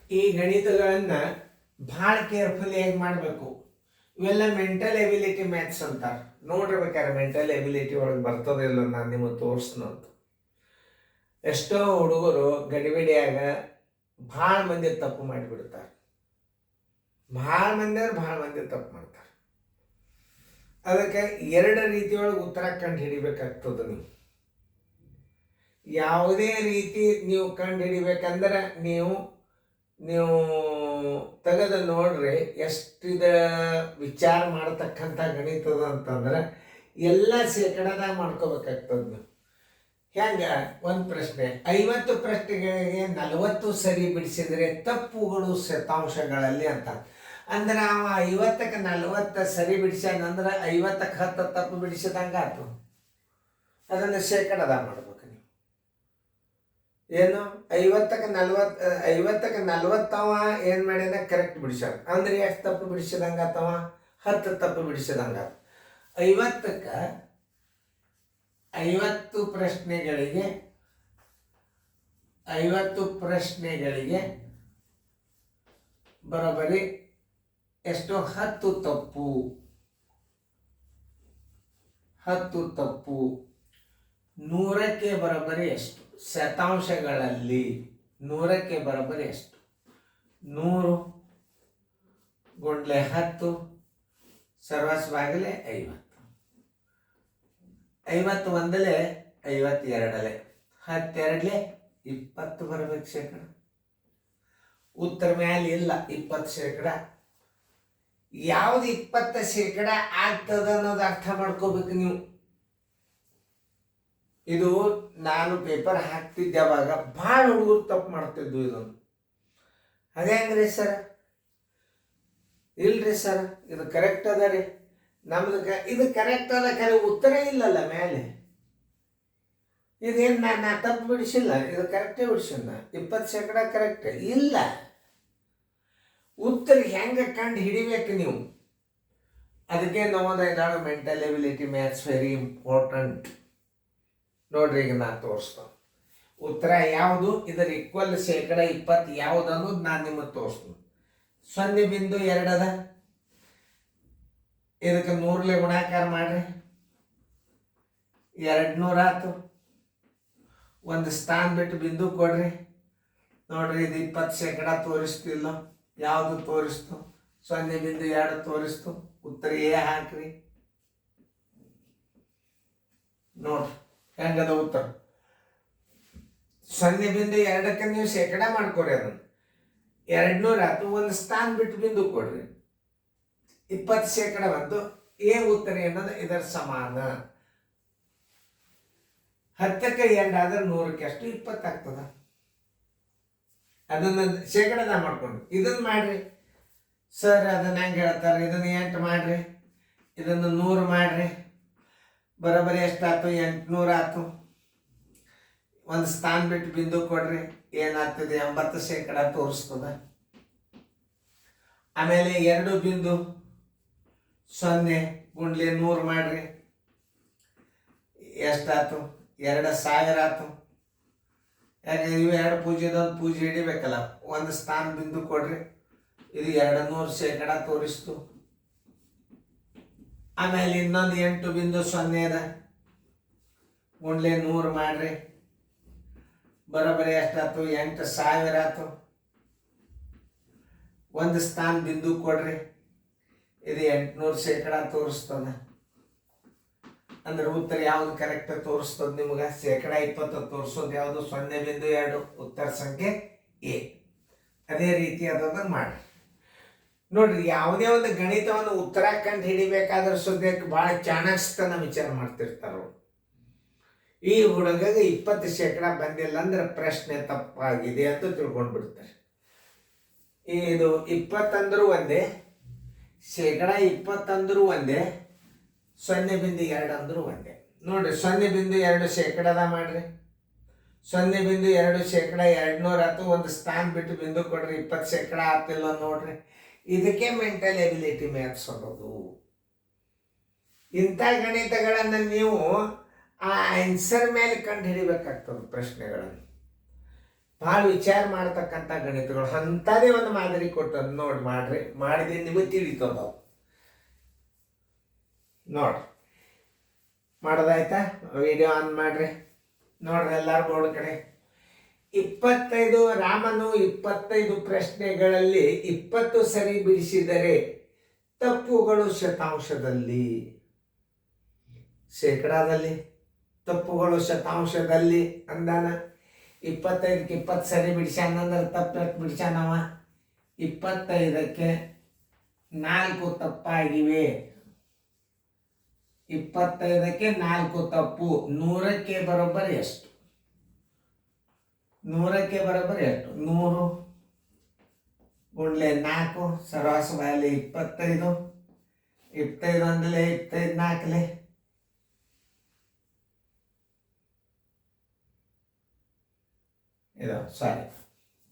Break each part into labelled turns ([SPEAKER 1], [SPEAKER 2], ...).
[SPEAKER 1] ಈ ಗಣಿತಗಳನ್ನು ಭಾಳ ಕೇರ್ಫುಲಿಯಾಗಿ ಮಾಡಬೇಕು. ಇವೆಲ್ಲ ಮೆಂಟಲ್ ಎಬಿಲಿಟಿ ಮ್ಯಾಥ್ಸ್ ಅಂತಾರೆ. ನೋಡಿರ್ಬೇಕಾದ್ರೆ ಮೆಂಟಲ್ ಎಬಿಲಿಟಿ ಒಳಗೆ ಬರ್ತದಿಲ್ಲ, ನಾನು ನಿಮಗೆ ತೋರಿಸ್ನಂತ. ಎಷ್ಟೋ ಹುಡುಗರು ಗಡಿಬಿಡಿಯಾಗ ಭಾಳ ಮಂದಿ ತಪ್ಪು ಮಾಡಿಬಿಡ್ತಾರೆ. ಭಾಳ ಮಂದಿ ತಪ್ಪು ಮಾಡ್ತಾರೆ. ಅದಕ್ಕೆ ಎರಡು ರೀತಿಯೊಳಗೆ ಉತ್ತರ ಕಂಡು ಹಿಡಿಬೇಕಾಗ್ತದೆ. ನೀವು ಯಾವುದೇ ರೀತಿ ನೀವು ಕಂಡು ಹಿಡಿಬೇಕಂದ್ರೆ ನೀವು ತೆಗೆದು ನೋಡ್ರಿ ಎಷ್ಟಿದ ವಿಚಾರ ಮಾಡತಕ್ಕಂಥ ಗಣಿತದ ಅಂತಂದ್ರೆ ಎಲ್ಲ ಶೇಕಡದಾಗ ಮಾಡ್ಕೋಬೇಕಾಗ್ತದೆ. ನೀವು ಹೆಂಗೆ ಒಂದು ಪ್ರಶ್ನೆ 50 ಪ್ರಶ್ನೆಗಳಿಗೆ 40 ಸರಿ ಬಿಡಿಸಿದರೆ ತಪ್ಪುಗಳು ಶತಾಂಶಗಳಲ್ಲಿ ಅಂತ. ಅಂದ್ರೆ ಅವ 50ಕ್ಕೆ 40 ಸರಿ ಬಿಡಿಸ್ಯಾನಂದ್ರೆ 50ಕ್ಕೆ 10 ತಪ್ಪು ಬಿಡಿಸಿದಂಗೆ ಆಯ್ತು. ಅದನ್ನು ಶೇಕಡದಾಗ ಮಾಡ್ಬೇಕು ನೀವು. ಏನು 50ಕ್ಕೆ 40 ಅವ ಏನು ಮಾಡ್ಯಾನ ಕರೆಕ್ಟ್ ಬಿಡಿಸ್ಯಾನ ಅಂದ್ರೆ ಎಷ್ಟು ತಪ್ಪು ಬಿಡಿಸಿದಂಗೆ ಆತವ? 10 ತಪ್ಪು ಬಿಡಿಸಿದಂಗೆ ಆತ. 50ಕ್ಕೆ 50 ಪ್ರಶ್ನೆಗಳಿಗೆ ಬರೋಬ್ಬರಿ ಎಷ್ಟು? 10 ತಪ್ಪು. 100ಕ್ಕೆ ಬರೋಬ್ಬರಿ ಎಷ್ಟು? ಶತಾಂಶಗಳಲ್ಲಿ 100ಕ್ಕೆ ಬರೋಬ್ಬರಿ ಎಷ್ಟು? 100 ಗುಂಡ್ಲೆ 10 ಸರ್ವಸ್ವಾಗಲೇ 50. 50 ಒಂದಲೇ 52 12 20 ಬರಬೇಕು ಶೇಕಡ. ಉತ್ತರ ಮ್ಯಾಲೆ ಇಲ್ಲ 20 ಶೇಕಡ. ಯಾವ್ದು 20 ಶೇಕಡ ಆಗ್ತದ ಅನ್ನೋದು ಅರ್ಥ ಮಾಡ್ಕೋಬೇಕು ನೀವು. ಇದು ನಾನು ಪೇಪರ್ ಹಾಕ್ತಿದ್ದೆ ಅವಾಗ ಭಾಳ ಹುಡುಗರು ತಪ್ಪು ಮಾಡ್ತಿದ್ವು. ಇದನ್ನು ಅದೇ ಹೆಂಗ್ರಿ ಸರ್? ಇಲ್ರಿ ಸರ್ ಇದು ಕರೆಕ್ಟ್ ಅದ ರೀ, ನಮ್ದು ಇದು ಕರೆಕ್ಟ್ ಅದ, ಕರೆ ಉತ್ತರ ಇಲ್ಲಲ್ಲ ಮೇಲೆ. ಇದೇನು ನಾ ತಪ್ಪು ಬಿಡಿಸಿಲ್ಲ, ಇದು ಕರೆಕ್ಟೇ ಬಿಡಿಸಿಲ್ಲ. 20 ಶೇಕಡ ಕರೆಕ್ಟ್ ಇಲ್ಲ. ಉತ್ತರ ಹೆಂಗೆ ಕಂಡು ಹಿಡಿಬೇಕು ನೀವು? ಅದಕ್ಕೆ ನಮ್ಮದು mental ability maths very important. ನೋಡ್ರಿ ಈಗ ನಾನು ತೋರಿಸ್ತೇನೆ ಉತ್ತರ ಯಾವುದು, ಇದರ ಈಕ್ವಲ್ ಶೇಕಡ 20 ಯಾವುದು ಅನ್ನೋದು ನಾನು ನಿಮಗೆ ತೋರಿಸ್ತೀನಿ. 0.2 ಅದ, ಇದಕ್ಕೆ 100ಲೆ ಗುಣಾಕಾರ ಮಾಡ್ರಿ, 200 ಆಯ್ತು. ಒಂದು ಸ್ಥಾನ ಬಿಟ್ಟು ಬಿಂದು ಕೊಡ್ರಿ. ನೋಡ್ರಿ ಇದು 20 ಶೇಕಡ ತೋರಿಸ್ತಿಲ್ಲ, ಯಾವುದು ತೋರಿಸ್ತು? 0.2 ತೋರಿಸ್ತು. ಉತ್ತರ ಎ ಹಾಕ್ರಿ. ನೋಡ್ರಿ ಹೆಂಗದ ಉತ್ತರ. 0.2ಕ್ಕೆ ನೀವು ಶೇಕಡ ಮಾಡ್ಕೊಡ್ರಿ. ಅದನ್ನು 200 ಆಯ್ತು. ಒಂದು ಸ್ಥಾನ ಬಿಟ್ಟು ಬಿಂದು ಕೊಡ್ರಿ, 20 ಶೇಕಡ ಬಂತು. ಎ ಉತ್ತರ ಏನದ ಇದರ ಸಮಾನ. 10ಕ್ಕೆ 2 ಆದ್ರೆ 100ಕ್ಕೆ ಎಷ್ಟು? 20 ಆಗ್ತದ. ಅದನ್ನ ಶೇಕಡದ ಮಾಡ್ಕೊಂಡು ಇದನ್ನ ಮಾಡ್ರಿ ಸರ್. ಅದನ್ನ ಹೆಂಗೆ ಹೇಳ್ತಾರೆ? ಇದನ್ನ 8 ಮಾಡ್ರಿ, ಇದನ್ನು 100 ಮಾಡ್ರಿ, ಬರೋಬ್ಬರಿ ಎಷ್ಟಾಯ್ತು? 800 ಆಯ್ತು. ಒಂದು ಸ್ಥಾನ ಬಿಟ್ಟು ಬಿಂದು ಕೊಡ್ರಿ, ಏನಾಗ್ತದೆ? 80 ಶೇಕಡ ತೋರಿಸ್ತದ. ಆಮೇಲೆ 2 ಬಿಂದು 0 ಗುಂಡ್ಲೆ 100 ಮಾಡ್ರಿ, ಎಷ್ಟಾಯ್ತು? 2000 ಆಯ್ತು. ಯಾಕೆ ಇವು 2 ಪೂಜೆದೊಂದು ಪೂಜೆ ಹಿಡಿಬೇಕಲ್ಲ. ಒಂದು ಸ್ಥಾನ ಬಿಂದು ಕೊಡ್ರಿ, ಇದು 200 ಶೇಕಡ ತೋರಿಸ್ತು. ಆಮೇಲೆ ಇನ್ನೊಂದು 8 ಬಿಂದು 0 ಅದ, ಗುಂಡ್ಲೆ 100 ಮಾಡ್ರಿ, ಬರೋಬ್ಬರಿ ಎಷ್ಟಾಯ್ತು? 8000 ಆಯ್ತು. ಒಂದು ಸ್ಥಾನ ಬಿಂದು ಕೊಡ್ರಿ, ಇದು 800 ಶೇಕಡ ತೋರಿಸ್ತದ. ಅಂದ್ರೆ ಉತ್ತರ ಯಾವ್ದು ಕರೆಕ್ಟ್ ತೋರಿಸ್ತದ ನಿಮ್ಗೆ? ಶೇಕಡ 20 ತೋರಿಸೋದು ಯಾವುದು? 0.2. ಉತ್ತರ ಸಂಖ್ಯೆ ಎ. ಅದೇ ರೀತಿ ಅದನ್ನು ಮಾಡಿ ನೋಡ್ರಿ. ಯಾವುದೇ ಒಂದು ಗಣಿತವನ್ನು ಉತ್ತರ ಕಂಡು ಹಿಡಿಬೇಕಾದ್ರೆ ಸದ್ಯಕ್ಕೆ ಭಾಳ ಚಾಣಾಕ್ಷತನ ವಿಚಾರ ಮಾಡ್ತಿರ್ತಾರ. ಈ ಹುಡುಗಗೆ 20 ಶೇಕಡ ಬಂದಿಲ್ಲ ಅಂದ್ರೆ ಪ್ರಶ್ನೆ ತಪ್ಪಾಗಿದೆ ಅಂತ ತಿಳ್ಕೊಂಡು ಬಿಡ್ತಾರೆ. ಇದು 20 ಅಂದ್ರೂ ಒಂದೇ, ಶೇಕಡ 20 ಅಂದ್ರೂ ಒಂದೇ, 0.2 ಅಂದ್ರೂ ಒಂದೇ. ನೋಡ್ರಿ 0.2 ಶೇಕಡದ ಮಾಡ್ರಿ, 0.2 ಶೇಕಡ 200 ಆಯ್ತು. ಒಂದು ಸ್ಥಾನ ಬಿಟ್ಟು ಬಿಂದು ಕೊಡ್ರಿ, 20 ಶೇಕಡ ಆಗ್ತಿಲ್ಲ ನೋಡ್ರಿ. ಇದಕ್ಕೆ ಮೆಂಟಲ್ ಎಬಿಲಿಟಿ ಮ್ಯಾಥ್ಸ್ ಅನ್ನೋದು. ಇಂಥ ಗಣಿತಗಳನ್ನು ನೀವು ಆ ಆನ್ಸರ್ ಮೇಲೆ ಕಂಡು ಹಿಡಿಬೇಕಾಗ್ತದೆ ಪ್ರಶ್ನೆಗಳನ್ನು. ಭಾಳ ವಿಚಾರ ಮಾಡ್ತಕ್ಕಂಥ ಗಣಿತಗಳು ಅಂಥದೇ ಒಂದು ಮಾದರಿ ಕೊಟ್ಟು ನೋಡಿ ಮಾಡ್ರಿ, ಮಾಡಿದ್ರೆ ನಿಮಗೆ ತಿಳಿತದ. ನೋಡ್ರಿ ಮಾಡೋದಾಯ್ತಾ? ವಿಡಿಯೋ ಆನ್ ಮಾಡ್ರಿ, ನೋಡ್ರಿ ಎಲ್ಲಾರು ಬೋರ್ಡ್ ಕಡೆ. 25 ರಾಮನು 25 ಪ್ರಶ್ನೆಗಳಲ್ಲಿ 20 ಸರಿ ಬಿಡಿಸಿದರೆ ತಪ್ಪುಗಳು ಶತಾಂಶದಲ್ಲಿ, ಶೇಕಡಾದಲ್ಲಿ, ತಪ್ಪುಗಳು ಶತಾಂಶದಲ್ಲಿ ಅಂದಾನ. 25ಕ್ಕೆ 20 ಸರಿ ಬಿಡಿಸ್ಯಾನಂದ್ರೆ ತಪ್ಪು ಬಿಡಿಸ್ಯಾನವ. 25ಕ್ಕೆ 4 ತಪ್ಪಾಗಿವೆ. 25ಕ್ಕೆ 4 ತಪ್ಪು. 100ಕ್ಕೆ ಬರೋಬ್ಬರಿ ಎಷ್ಟು? 100ಕ್ಕೆ ಬರೋಬ್ಬರಿ ಎಷ್ಟು? 100 ಗುಂಡ್ಲೆ 4 ಸರಾಸ ಬಾಯಲ್ಲಿ 25. 25 ಒಂದಲೇ 25 4ಲೇ ಇದು ಸಾರಿ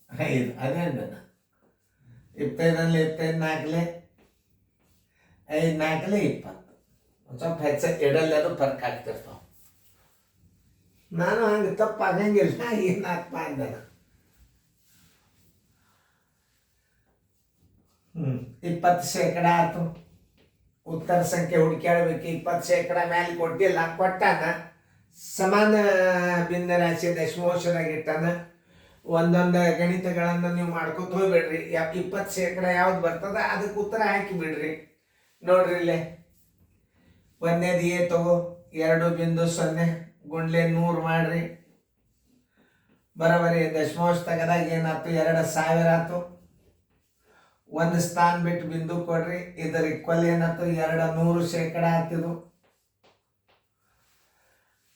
[SPEAKER 1] 5 ಅದೇ 25 ಅಲ್ಲಿ 25 4ಲೇ 5 4ಲೇ 20. ಒಂದು ಸ್ವಲ್ಪ ಹೆಚ್ಚು ಇಡಲ್ಲಿ ಅದು ಫರ್ಕ್ ಆಗ್ತಿರ್ತಾವ. ನಾನು ಹಂಗೆ ತಪ್ಪು ಆಗಂಗಿಲ್ಲ, ಏನಪ್ಪ ಅಂದ. 20% ಆಯ್ತು. ಉತ್ತರ ಸಂಖ್ಯೆ ಹುಡುಕ್ಯಾಡ್ಬೇಕು. 20% ಮೇಲೆ ಕೊಟ್ಟಿಲ್ಲ, ಕೊಟ್ಟಾನ. ಸಮಾನ ಭಿನ್ನ ರಾಶಿ ದಶಮಾಂಶದಾಗ ಇಟ್ಟಾನ. ಒಂದೊಂದು ಗಣಿತಗಳನ್ನು ನೀವು ಮಾಡ್ಕೊತ ಹೋಗ್ಬೇಡ್ರಿ. 20% ಯಾವ್ದು ಬರ್ತದ ಅದಕ್ಕೆ ಉತ್ತರ ಹಾಕಿ ಬಿಡ್ರಿ. ನೋಡ್ರಿ ಇಲ್ಲೇ ಒಂದೇದು ಎ ತಗೋ, 2.0 ಗುಂಡ್ಲೆ 100 ಮಾಡ್ರಿ. ಬರೋಬರಿ ದಶಮಾಂಶ ತೆಗೆದಾಗ ಏನಾಯ್ತು? 2000 ಆಯ್ತು. ಒಂದು ಸ್ಥಾನ ಬಿಟ್ಟು ಬಿಂದು ಕೊಡ್ರಿ. ಇದರ ಈಕ್ವಲ್ ಏನಾಯ್ತು? 200% ಆಗ್ತಿದ್ದು.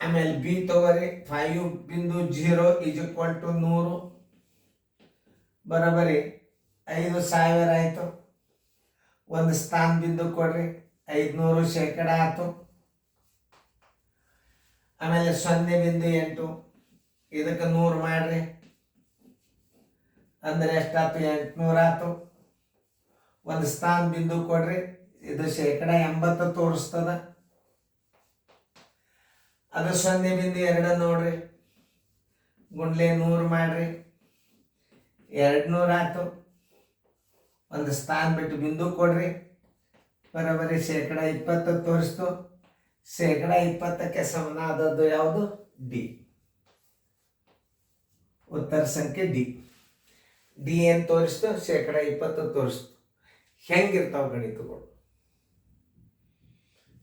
[SPEAKER 1] ಆಮೇಲೆ ಬಿ ತಗೋರಿ, 5.0 = 100. ಬರೋಬರಿ 5000 ಆಯ್ತು. ಒಂದು ಸ್ಥಾನ ಬಿಂದು ಕೊಡ್ರಿ, 500% ಆಯ್ತು. ಆಮೇಲೆ 0.8 ಇದಕ್ಕೆ 100 ಮಾಡ್ರಿ, ಅಂದ್ರೆ ಎಷ್ಟಾಯ್ತು? 800 ಆಯ್ತು. ಒಂದು ಸ್ಥಾನ ಬಿಂದು ಕೊಡ್ರಿ, ಇದು 80% ತೋರಿಸ್ತದ. ಅದು 0.2 ನೋಡ್ರಿ, ಗುಂಡ್ಲೆ 100 ಮಾಡ್ರಿ, 200 ಆಯ್ತು. ಒಂದು ಸ್ಥಾನ ಬಿಟ್ಟು ಬಿಂದು ಕೊಡ್ರಿ, ಬರೋಬರಿ 20% ತೋರಿಸ್ತು. 20%ಕ್ಕೆ ಸಮನಾದದ್ದು ಯಾವುದು? ಡಿ. ಉತ್ತರ ಸಂಖ್ಯೆ ಡಿ. ಡಿ ಏನು ತೋರಿಸ್ತು? 20% ತೋರಿಸ್ತು. ಹೆಂಗಿರ್ತಾವ ಗಣಿತಗಳು?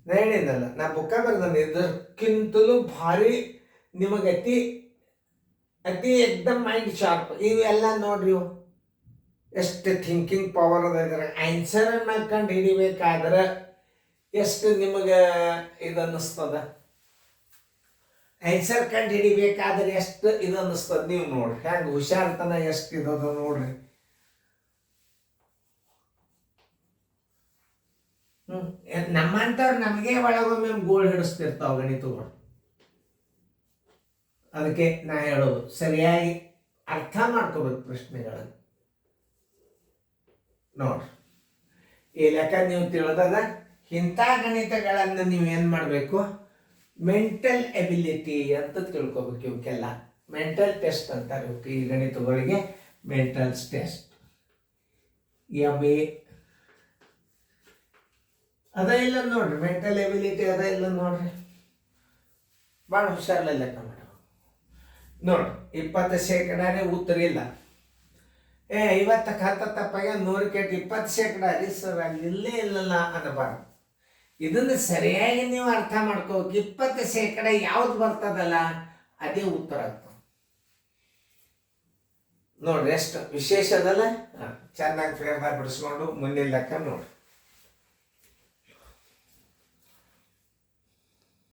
[SPEAKER 1] ಹೇಳಿನಲ್ಲ, ನಾ ಬುಕ್ಕ ಬರ್ದಾನೆ. ಇದಕ್ಕಿಂತಲೂ ಭಾರಿ ನಿಮಗೆ ಅತಿ ಎಕ್ದಮ್ ಮೈಂಡ್ ಶಾರ್ಪ್. ಇವೆಲ್ಲ ನೋಡ್ರಿ, ಎಷ್ಟು ಥಿಂಕಿಂಗ್ ಪವರ್ ಅದ. ಇದ್ರೆ ಆನ್ಸರನ್ನು ಕಂಡು ಹಿಡಿಬೇಕಾದ್ರೆ ಎಷ್ಟು ನಿಮಗೆ ಇದು ಅನ್ನಿಸ್ತದ? ಆನ್ಸರ್ ಕಂಡು ಹಿಡಿಬೇಕಾದ್ರೆ ಎಷ್ಟು ಇದು ಅನ್ನಿಸ್ತದ? ನೀವು ನೋಡ್ರಿ ಹೆಂಗೆ ಹುಷಾರ್ತನ ಎಷ್ಟು ಇದದ ನೋಡ್ರಿ. ನಮ್ಮಂಥವ್ರು ನಮಗೆ ಒಳಗೊಮ್ಮೆ ಗೋಳ್ ಹಿಡಿಸ್ತಿರ್ತಾವ ಗಣಿತಗಳು. ಅದಕ್ಕೆ ನಾ ಹೇಳೋದು, ಸರಿಯಾಗಿ ಅರ್ಥ ಮಾಡ್ಕೋಬೇಕು ಪ್ರಶ್ನೆಗಳನ್ನು. ನೋಡ್ರಿ, ಈ ಲೆಕ್ಕ ನೀವು ತಿಳಿದಾಗ ಇಂಥ ಗಣಿತಗಳನ್ನು ನೀವು ಏನು ಮಾಡಬೇಕು? ಮೆಂಟಲ್ ಎಬಿಲಿಟಿ ಅಂತ ತಿಳ್ಕೊಬೇಕು. ಇವಕ್ಕೆಲ್ಲ ಮೆಂಟಲ್ ಟೆಸ್ಟ್ ಅಂತಾರೆ. ಇವಕ್ಕೆ ಈ ಗಣಿತಗಳಿಗೆ ಮೆಂಟಲ್ ಟೆಸ್ಟ್. MA ಅದ ಇಲ್ಲ ನೋಡ್ರಿ, ಮೆಂಟಲ್ ಎಬಿಲಿಟಿ ಅದ ಇಲ್ಲ ನೋಡ್ರಿ. ಭಾಳ ಹುಷಾರಲ್ಲ ಲೆಕ್ಕ ಮಾಡ. ನೋಡ್ರಿ, 20% ಉತ್ತರ ಇಲ್ಲ. 50ಕ್ಕೆ 10 ತಪ್ಪಾಗ 100ಕ್ಕೆ 20% ರೀ ಸರ್, ಅಲ್ಲಿ ಇಲ್ಲೇ ಇಲ್ಲಲ್ಲ ಅನ್ನಬಾರ್ದು. ಇದನ್ನು ಸರಿಯಾಗಿ ನೀವು ಅರ್ಥ ಮಾಡ್ಕೋಬೇಕು. 20% ಯಾವ್ದು ಬರ್ತದಲ್ಲ ಅದೇ ಉತ್ತರ ಆಗ್ತದೆ. ನೋಡ್ರಿ ಎಷ್ಟು ವಿಶೇಷ ಅದಲ್ಲ. ಚೆನ್ನಾಗಿ ಫೇರ್ ಬಿಡಿಸ್ಕೊಂಡು ಮುಂದಿನ ಲೆಕ್ಕ ನೋಡ್ರಿ.